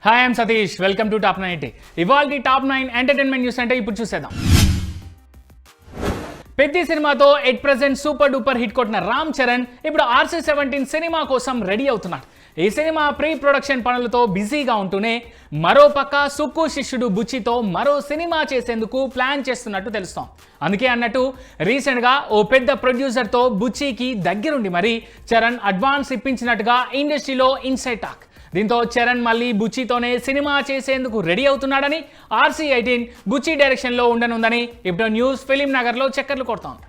Hi I'm Satish, welcome to top 9. ఇవాల్టి top 9 entertainment news అంటే ఇప్పుడు చూసేద్దాం. పెద్ది సినిమాతో at present super duper hit కొట్టిన రామ్ చరణ్ ఇప్పుడు RC-17 సినిమా కోసం రెడీ అవుతున్నాడు. ఈ సినిమా ప్రీ ప్రొడక్షన్ పనులతో బిజీగా ఉంటూనే మరోపక్క సుక్కు శిష్యుడు బుచ్చితో మరో సినిమా చేసేందుకు ప్లాన్ చేస్తున్నట్టు తెలుస్తాం. అందుకే అన్నట్టు రీసెంట్గా ఓ పెద్ద ప్రొడ్యూసర్తో బుచ్చికి దగ్గరుండి మరి చరణ్ అడ్వాన్స్ ఇప్పించినట్టుగా ఇండస్ట్రీలో ఇన్సైడ్ టాక్. దీంతో చరణ్ మళ్ళీ బుచ్చితోనే సినిమా చేసేందుకు రెడీ అవుతున్నాడని, RC-18 బుచ్చి డైరెక్షన్లో ఉండనుందని ఇప్పుడు న్యూస్ ఫిలిం నగర్లో చక్కర్లు కొడుతోంది.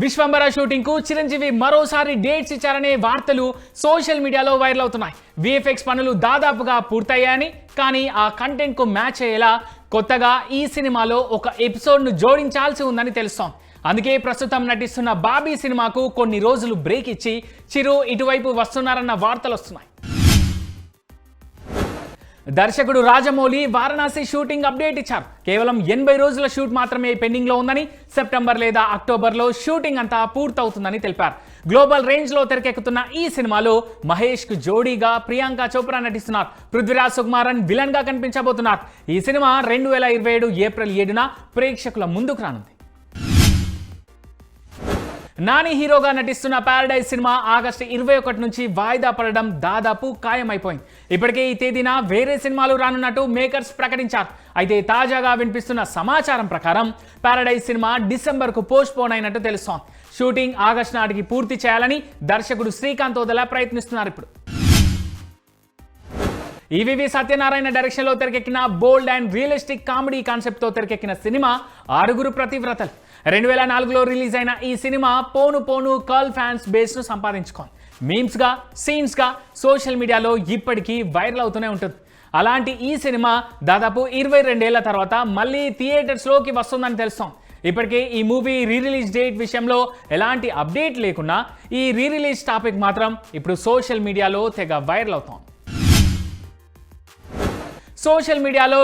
విశ్వంబర షూటింగ్కు చిరంజీవి మరోసారి డేట్స్ ఇచ్చారనే వార్తలు సోషల్ మీడియాలో వైరల్ అవుతున్నాయి. VFX పనులు దాదాపుగా పూర్తయ్యాయని, కానీ ఆ కంటెంట్కు మ్యాచ్ అయ్యేలా కొత్తగా ఈ సినిమాలో ఒక ఎపిసోడ్ను జోడించాల్సి ఉందని తెలుస్తోంది. అందుకే ప్రస్తుతం నటిస్తున్న బాబీ సినిమాకు కొన్ని రోజులు బ్రేక్ ఇచ్చి చిరు ఇటువైపు వస్తున్నారన్న వార్తలు వస్తున్నాయి. దర్శకుడు రాజమౌళి వారణాసి షూటింగ్ అప్డేట్ ఇచ్చారు. కేవలం 80 రోజుల షూట్ మాత్రమే పెండింగ్లో ఉందని, సెప్టెంబర్ లేదా అక్టోబర్లో షూటింగ్ అంతా పూర్తవుతుందని తెలిపారు. గ్లోబల్ రేంజ్లో తెరకెక్కుతున్న ఈ సినిమాలో మహేష్కు జోడీగా ప్రియాంక చోప్రా నటిస్తున్నారు. పృథ్వీరాజ్ సుకుమారన్ విలన్గా కనిపించబోతున్నారు. ఈ సినిమా 2027 ఏప్రిల్ 7న ప్రేక్షకుల ముందుకు రానుంది. నాని హీరోగా నటిస్తున్న ప్యారడైజ్ సినిమా ఆగస్టు 21 నుంచి వాయిదా పడడం దాదాపు ఖాయమైపోయింది. ఇప్పటికే ఈ తేదీన వేరే సినిమాలు రానున్నట్టు మేకర్స్ ప్రకటించారు. అయితే తాజాగా వినిపిస్తున్న సమాచారం ప్రకారం ప్యారడైజ్ సినిమా డిసెంబర్కు పోస్ట్ పోన్ అయినట్టు తెలుస్తోంది. షూటింగ్ ఆగస్టు నాటికి పూర్తి చేయాలని దర్శకుడు శ్రీకాంత్ ఓదెలా ప్రయత్నిస్తున్నారు. ఇప్పుడు ఈవీవి సత్యనారాయణ డైరెక్షన్లో తెరకెక్కిన బోల్డ్ అండ్ రియలిస్టిక్ కామెడీ కాన్సెప్ట్తో తెరకెక్కిన సినిమా 6 ప్రతివ్రతలు. 2004లో రిలీజ్ అయిన ఈ సినిమా పోను పోను కర్ల్ ఫ్యాన్స్ బేస్ను సంపాదించుకోండి. మీమ్స్గా, సీన్స్గా సోషల్ మీడియాలో ఇప్పటికీ వైరల్ అవుతూనే ఉంటుంది. అలాంటి ఈ సినిమా దాదాపు 22 ఏళ్ల తర్వాత మళ్ళీ థియేటర్స్లోకి వస్తుందని తెలుస్తాం. ఇప్పటికే ఈ మూవీ రిలీజ్ డేట్ విషయంలో ఎలాంటి అప్డేట్ లేకున్నా ఈ రిలీజ్ టాపిక్ మాత్రం ఇప్పుడు సోషల్ మీడియాలో తెగ వైరల్ అవుతాం. సోషల్ మీడియాలో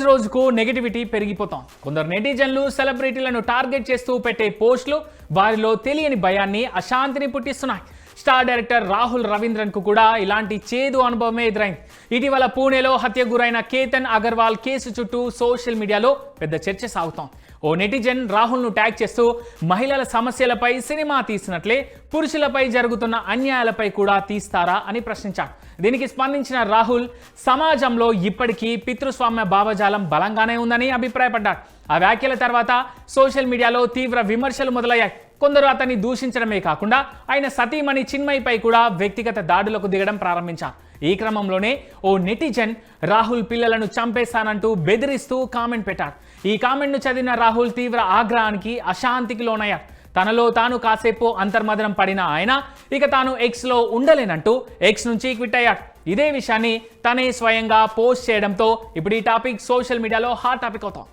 రోజుకు నెగిటివిటీ పెరిగిపోతాం. కొందరు నెటిజన్లు సెలబ్రిటీలను టార్గెట్ చేస్తూ పెట్టే పోస్టులు వారిలో తెలియని భయాన్ని, అశాంతిని పుట్టిస్తున్నాయి. స్టార్ డైరెక్టర్ రాహుల్ రవీంద్రన్కు కూడా ఇలాంటి చేదు అనుభవమే ఎదురైంది. ఇటీవల పూణేలో హత్యకు గురైన కేతన్ అగర్వాల్ కేసు చుట్టూ సోషల్ మీడియాలో పెద్ద చర్చ సాగుతోం. ఓ నెటిజన్ రాహుల్ను ట్యాగ్ చేస్తూ మహిళల సమస్యలపై సినిమా తీసినట్లే పురుషులపై జరుగుతున్న అన్యాయాలపై కూడా తీస్తారా అని ప్రశ్నించాడు. దీనికి స్పందించిన రాహుల్ సమాజంలో ఇప్పటికీ పితృస్వామ్య భావజాలం బలంగానే ఉందని అభిప్రాయపడ్డాడు. ఆ వ్యాఖ్యల తర్వాత సోషల్ మీడియాలో తీవ్ర విమర్శలు మొదలయ్యాయి. కొందరు అతన్ని దూషించడమే కాకుండా ఆయన సతీమణి చిన్మయిపై కూడా వ్యక్తిగత దాడులకు దిగడం ప్రారంభించారు. ఈ క్రమంలోనే ఓ నెటిజన్ రాహుల్ పిల్లలను చంపేస్తానంటూ బెదిరిస్తూ కామెంట్ పెట్టాడు. ఈ కామెంట్ను చదివిన రాహుల్ తీవ్ర ఆగ్రహానికి, అశాంతికి లోనయ్యారు. తనలో తాను కాసేపు అంతర్మదనం పడిన ఆయన ఇక తాను ఎక్స్లో ఉండలేనంటూ ఎక్స్ నుంచి క్విట్ అయ్యాడు. ఇదే విషయాన్ని తనే స్వయంగా పోస్ట్ చేయడంతో ఇప్పుడు ఈ టాపిక్ సోషల్ మీడియాలో హాట్ టాపిక్ అవుతాం.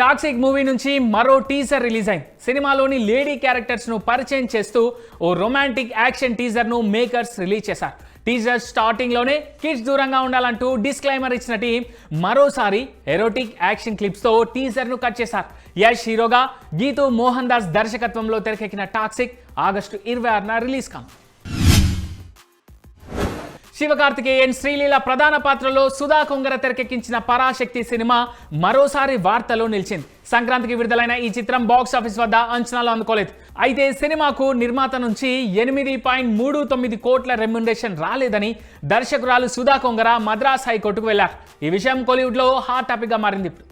టాక్సిక్ మూవీ నుంచి మరో టీజర్ రిలీజ్ అయింది. సినిమాలోని లేడీ క్యారెక్టర్స్ను పరిచయం చేస్తూ ఓ రొమాంటిక్ యాక్షన్ టీజర్ను మేకర్స్ రిలీజ్ చేశారు. టీజర్ స్టార్టింగ్లోనే కిడ్స్ దూరంగా ఉండాలంటూ డిస్క్లైమర్ ఇచ్చిన టీం మరోసారి ఎరోటిక్ యాక్షన్ క్లిప్స్తో టీజర్ను కట్ చేశారు. యష్ హీరోగా, గీతూ మోహన్ దాస్ దర్శకత్వంలో తెరకెక్కిన టాక్సిక్ ఆగస్టు 26న రిలీజ్ కాను. శివకార్తికేయన్, శ్రీలీల ప్రధాన పాత్రలో సుధా కొంగర తెరకెక్కించిన పరాశక్తి సినిమా మరోసారి వార్తలో నిలిచింది. సంక్రాంతికి విడుదలైన ఈ చిత్రం బాక్సాఫీస్ వద్ద అంచనాలు అందుకోలేదు. అయితే సినిమాకు నిర్మాత నుంచి 8.39 కోట్ల రెమ్యునరేషన్ రాలేదని దర్శకురాలు సుధా కొంగర మద్రాస్ హైకోర్టుకు వెళ్లారు. ఈ విషయం కోలీవుడ్లో హాట్ టాపిక్గా మారింది. ఇప్పుడు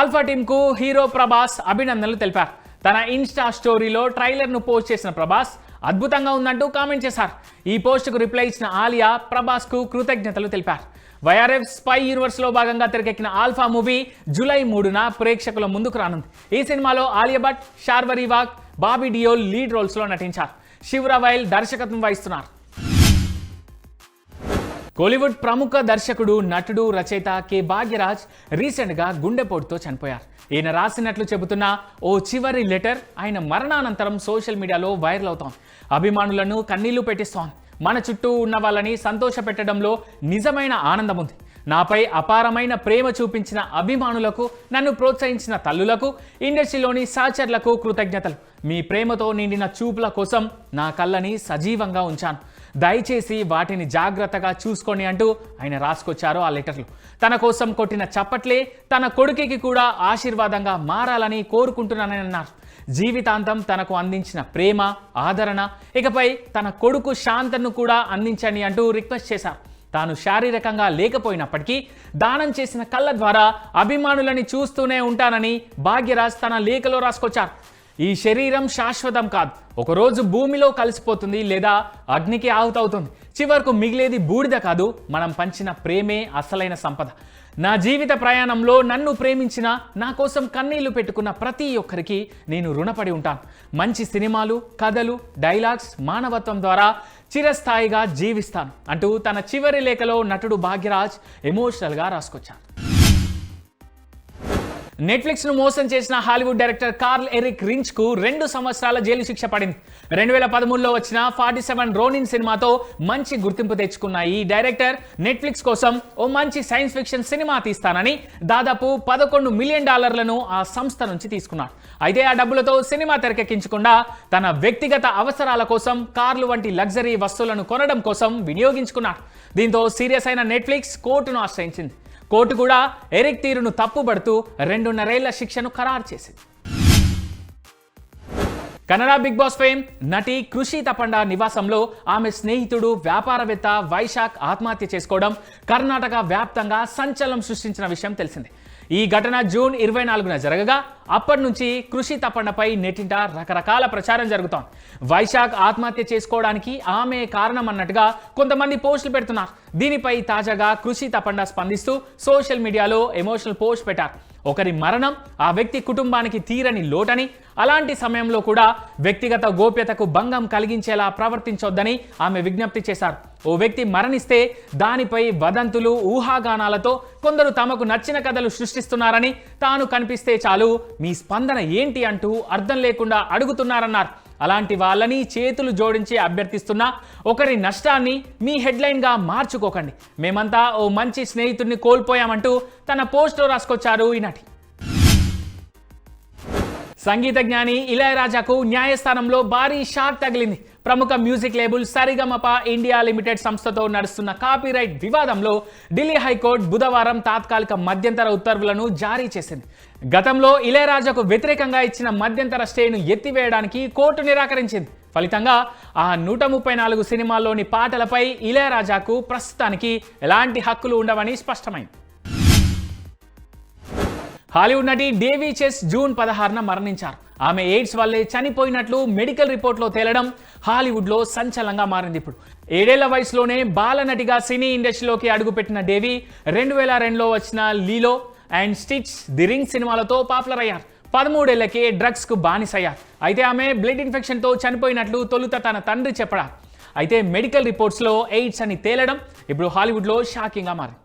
ఆల్ఫా టీంకు హీరో ప్రభాస్ అభినందనలు తెలిపారు. తన ఇన్స్టా స్టోరీలో ట్రైలర్ను పోస్ట్ చేసిన ప్రభాస్ అద్భుతంగా ఉందంటూ కామెంట్ చేశారు. ఈ పోస్టుకు రిప్లై ఇచ్చిన ఆలియా ప్రభాస్కు కృతజ్ఞతలు తెలిపారు. వైఆర్ఎఫ్ స్పై యూనివర్స్లో భాగంగా తెరకెక్కిన ఆల్ఫా మూవీ జూలై 3న ప్రేక్షకుల ముందుకు రానుంది. ఈ సినిమాలో ఆలియా భట్, శార్వరి వాగ్, బాబీ డియోల్ లీడ్ రోల్స్లో నటించారు. శివ్ రవైల్ దర్శకత్వం వహిస్తున్నారు. కోలీవుడ్ ప్రముఖ దర్శకుడు, నటుడు, రచయిత కె భాగ్యరాజ్ రీసెంట్గా గుండెపోటుతో చనిపోయారు. ఈయన రాసినట్లు చెబుతున్న ఓ చివరి లెటర్ ఆయన మరణానంతరం సోషల్ మీడియాలో వైరల్ అవుతోంది. అభిమానులను కన్నీళ్లు పెట్టిస్తోంది. మన చుట్టూ ఉన్న వాళ్ళని సంతోషపెట్టడంలో నిజమైన ఆనందం ఉంది. నాపై అపారమైన ప్రేమ చూపించిన అభిమానులకు, నన్ను ప్రోత్సహించిన తల్లులకు, ఇండస్ట్రీలోని సహచరులకు కృతజ్ఞతలు. మీ ప్రేమతో నిండిన చూపుల కోసం నా కళ్ళని సజీవంగా ఉంచాను. దయచేసి వాటిని జాగ్రత్తగా చూసుకోండి అంటూ ఆయన రాసుకొచ్చారు ఆ లెటర్లు. తన కోసం కొట్టిన చప్పట్లే తన కొడుకుకి కూడా ఆశీర్వాదంగా మారాలని కోరుకుంటున్నానని అన్నారు. జీవితాంతం తనకు అందించిన ప్రేమ, ఆదరణ ఇకపై తన కొడుకు శాంతను కూడా అందించండి అంటూ రిక్వెస్ట్ చేశారు. తాను శారీరకంగా లేకపోయినప్పటికీ దానం చేసిన కళ్ళ ద్వారా అభిమానులని చూస్తూనే ఉంటానని భాగ్యరాజ్ తన లేఖలో రాసుకొచ్చారు. ఈ శరీరం శాశ్వతం కాదు, ఒకరోజు భూమిలో కలిసిపోతుంది లేదా అగ్నికి ఆహుతవుతుంది. చివరకు మిగిలేది బూడిద కాదు, మనం పంచిన ప్రేమే అసలైన సంపద. నా జీవిత ప్రయాణంలో నన్ను ప్రేమించిన, నా కోసం కన్నీళ్లు పెట్టుకున్న ప్రతి ఒక్కరికి నేను రుణపడి ఉంటాను. మంచి సినిమాలు, కథలు, డైలాగ్స్, మానవత్వం ద్వారా చిరస్థాయిగా జీవిస్తాను అంటూ తన చివరి లేఖలో నటుడు భాగ్యరాజ్ ఎమోషనల్గా రాసుకొచ్చారు. నెట్ఫ్లిక్స్ను మోసం చేసిన హాలీవుడ్ డైరెక్టర్ కార్ల్ ఎరిక్ రించ్కు 2 సంవత్సరాల జైలు శిక్ష పడింది. 2013లో వచ్చిన 47 రోనిన్ సినిమాతో మంచి గుర్తింపు తెచ్చుకున్న ఈ డైరెక్టర్ నెట్ఫ్లిక్స్ కోసం ఓ మంచి సైన్స్ ఫిక్షన్ సినిమా తీస్తానని దాదాపు $11 మిలియన్ ఆ సంస్థ నుంచి తీసుకున్నాడు. అయితే ఆ డబ్బులతో సినిమా తెరకెక్కించకుండా తన వ్యక్తిగత అవసరాల కోసం కార్లు వంటి లగ్జరీ వస్తువులను కొనడం కోసం వినియోగించుకున్నాడు. దీంతో సీరియస్ అయిన నెట్ఫ్లిక్స్ కోర్టును ఆశ్రయించింది. కోర్టు కూడా ఎరిక్ తీరును తప్పుబడుతూ 2.5 ఏళ్ల శిక్షను ఖరారు చేసింది. కన్నడ బిగ్ బాస్ ఫేమ్ నటి కృషి తపండ నివాసంలో ఆమె స్నేహితుడు వ్యాపారవేత్త వైశాఖ్ ఆత్మహత్య చేసుకోవడం కర్ణాటక వ్యాప్తంగా సంచలనం సృష్టించిన విషయం తెలిసిందే. ఈ ఘటన జూన్ 24న జరగగా అప్పటి నుంచి కృషి తపండపై నెట్టింట రకరకాల ప్రచారం జరుగుతోంది. వైశాఖ్ ఆత్మహత్య చేసుకోవడానికి ఆమె కారణం అన్నట్టుగా కొంతమంది పోస్టులు పెడుతున్నారు. దీనిపై తాజాగా కృషి తపండ స్పందిస్తూ సోషల్ మీడియాలో ఎమోషనల్ పోస్ట్ పెట్టారు. ఒకరి మరణం ఆ వ్యక్తి కుటుంబానికి తీరని లోటని, అలాంటి సమయంలో కూడా వ్యక్తిగత గోప్యతకు భంగం కలిగించేలా ప్రవర్తించొద్దని ఆమె విజ్ఞప్తి చేశారు. ఓ వ్యక్తి మరణిస్తే దానిపై వదంతులు, ఊహాగానాలతో కొందరు తమకు నచ్చిన కథలు సృష్టిస్తున్నారని, తాను కనిపిస్తే చాలు మీ స్పందన ఏంటి అంటూ అర్థం లేకుండా అడుగుతున్నారన్నారు. అలాంటి వాళ్ళని చేతులు జోడించి అభ్యర్థిస్తున్నా ఒకరి నష్టాన్ని మీ హెడ్లైన్గా మార్చుకోకండి. మేమంతా ఓ మంచి స్నేహితుడిని కోల్పోయామంటూ తన పోస్ట్లో రాసుకొచ్చారు ఈ నటి. సంగీత జ్ఞాని ఇళయరాజాకు న్యాయస్థానంలో భారీ షాక్ తగిలింది. ప్రముఖ music label Saregama India limited సంస్థతో నడుస్తున్న కాపీరైట్ వివాదంలో ఢిల్లీ హైకోర్టు బుధవారం తాత్కాలిక మధ్యంతర ఉత్తర్వులను జారీ చేసింది. గతంలో ఇళయరాజాకు వ్యతిరేకంగా ఇచ్చిన మధ్యంతర స్టేను ఎత్తివేయడానికి కోర్టు నిరాకరించింది. ఫలితంగా ఆ 134 సినిమాల్లోని పాటలపై ఇళయరాజాకు ప్రస్తుతానికి ఎలాంటి హక్కులు ఉండవని స్పష్టమైంది. హాలీవుడ్ నటి డేవీ చెస్ జూన్ 16న మరణించారు. ఆమె ఎయిడ్స్ వల్లే చనిపోయినట్లు మెడికల్ రిపోర్ట్లో తేలడం హాలీవుడ్లో సంచలనంగా మారింది. ఇప్పుడు 7 ఏళ్ల వయసులోనే బాలనటిగా సినీ ఇండస్ట్రీలోకి అడుగుపెట్టిన డేవీ 2002లో వచ్చిన లీలో అండ్ స్టిచ్, ది రింగ్ సినిమాలతో పాపులర్ అయ్యారు. 13 ఏళ్లకే డ్రగ్స్కు బానిసయ్యారు. అయితే ఆమె బ్లడ్ ఇన్ఫెక్షన్తో చనిపోయినట్లు తొలుత తన తండ్రి చెప్పారు. అయితే మెడికల్ రిపోర్ట్స్లో ఎయిడ్స్ అని తేలడం ఇప్పుడు హాలీవుడ్లో షాకింగ్గా మారింది.